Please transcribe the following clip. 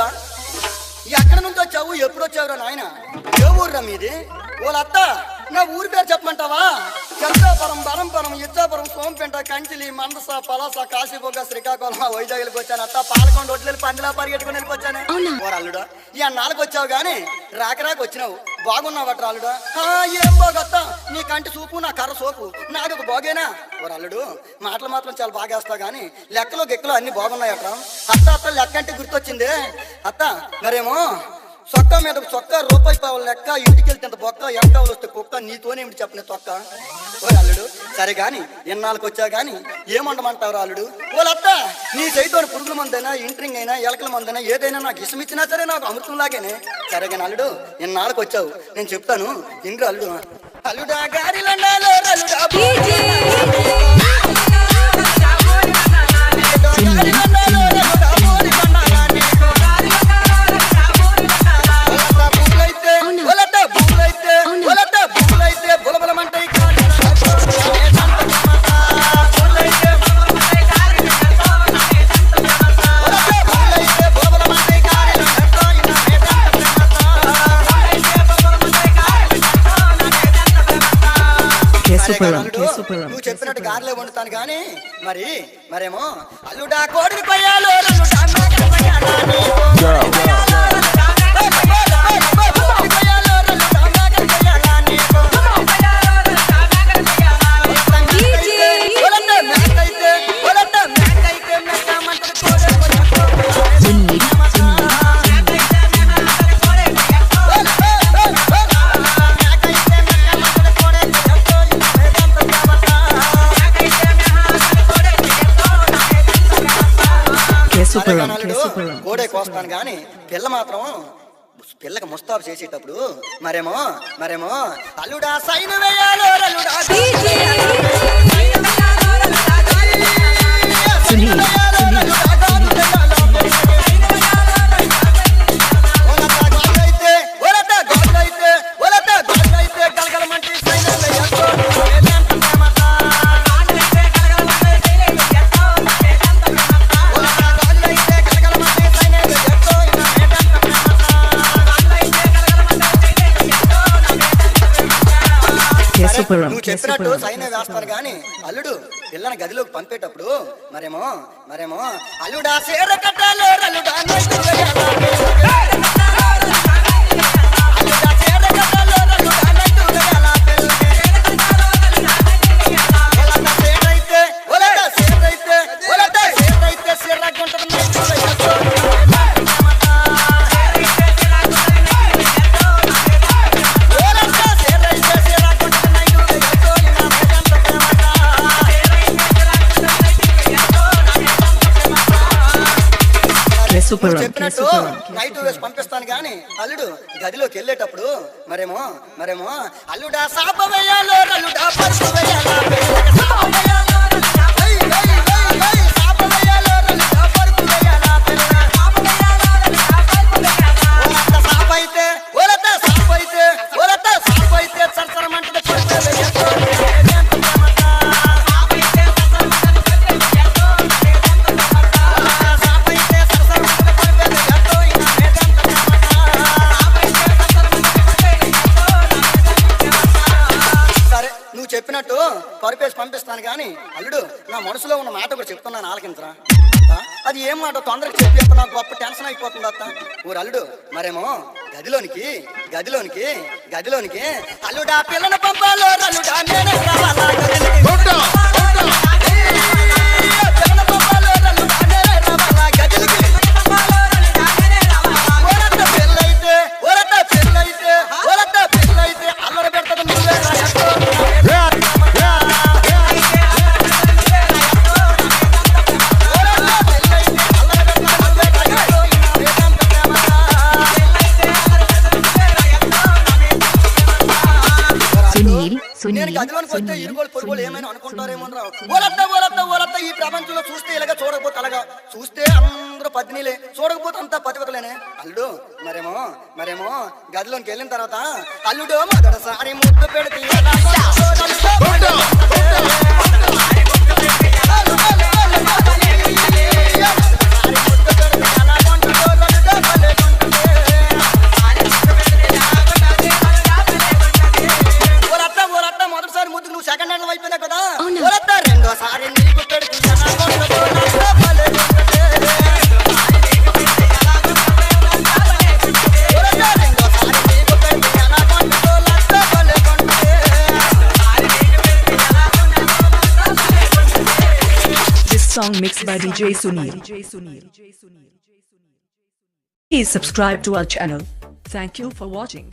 అల్లుడా ఎక్కడి నుంచి వచ్చావు ఎప్పుడు వచ్చావురా నాయన ఏ ఊర్రా మీది వాళ్ళ నా ఊరి పేరు చెప్పమంటావా చంద్రాపురం బరంపురం ఇచ్చాపురం సోంపేట కంచిలి మందస పలాస కాశీబొగ్గ శ్రీకాకుళం వైజాగ్కి వచ్చాను అత్త పాలకొండ వడ్లు పందిలా పరిగెట్టుకుని వెళ్ళిపోచ్చానే ఓర అల్లుడా ఈ అన్నాళ్ళకి వచ్చావు గాని రాక వచ్చినావు బాగున్నావట అల్లుడా ఏం బాగత్త నీ కంటి చూపు నా కర్ర సోపు నాకు ఒక బాగేనా ఓర అల్లుడు మాటలు మాత్రం చాలా బాగేస్తావు గాని లెక్కలో గెక్కలో అన్ని బాగున్నాయట అత్త లెక్క అంటే గుర్తొచ్చింది అత్త మరేమో చొక్కా మీద చొక్కా రూపాయి పావులు లెక్క ఇంటికి వెళ్తే బొక్క ఎంటవలు వస్తే కుక్క నీతోనేమిటి చెప్పనే తొక్క ఓ అల్లుడు సరే గాని ఎన్నాళ్ళకి వచ్చా గాని ఏమండమంటావు అల్లుడు వాళ్ళత్త నీ చేతితో పురుగుల మందైనా ఇంట్రింగ్ అయినా ఎలకల మందైనా ఏదైనా నాకు ఇష్టం ఇచ్చినా సరే నాకు అమృతం లాగేనే సరే కానీ అల్లుడు ఎన్నాళ్ళకి వచ్చావు నేను చెప్తాను ఇంద్రు అల్లుడు అల్లుడా గారిలో నువ్వు చెప్పినట్టు గారెలే వండుతాను గాని మరేమో అల్లుడా కోడిని కొయ్యాలో కోడే కోస్తాను గాని పిల్ల మాత్రం పిల్లకి ముస్తాబు చేసేటప్పుడు మరేమో అల్లుడా సైన్ వేయాలో అల్లుడా నువ్వు చెప్పినట్టు సైన్ వేస్తాను గాని అల్లుడు పిల్లని గదిలోకి పంపేటప్పుడు మరేమో అల్లుడా సేర కట్టాలో అల్లుడా చెప్పినట్టు నైట్ వేసి పంపిస్తాను గాని అల్లుడు గదిలోకి వెళ్ళేటప్పుడు మరేమో అల్లుడా సాప వేయాలో అల్లుడా పరుపు వేయాలా చెప్పినట్టు పరిపేసి పంపిస్తాను గాని అల్లుడు నా మనసులో ఉన్న మాట కూడా చెప్తున్నాను ఆలకించరా అది ఏం మాట తొందరగా చెప్పేస్తా నాకు గొప్ప టెన్షన్ అయిపోతుంది అత్త ఊరు అల్లుడు మరేమో గదిలోనికి అల్లుడా పిల్లని పంపాలో అల్లుడా నేనే రావాలా నేను గదిలోనికి వస్తే ఇరుగోలు పొరుగులు ఏమైనా అనుకుంటారేమో ఓలత్త ఈ ప్రపంచంలో చూస్తే ఇలాగా చూడకపోతే అలాగా చూస్తే అందరూ పత్నిలే చూడకపోతే అంతా పతివతలేనే అల్లుడు మరేమో గదిలోకి వెళ్ళిన తర్వాత అల్లుడు మొదటిసారి ముద్దు పెడితే సెకండ్ హ్యాండ్ అయిపోయినా కదా అవునా? ఓలత్తా రెండోసారి నీకు పెడితే ఎలా కొంటదో లత్త భలే కొంటదే. ఓలత్తా రెండోసారి నీకు పెడితే ఎలా కొంటదో లత్త భలే కొంటదే. This song mixed by DJ Sunil. Please subscribe to our channel. Thank you for watching.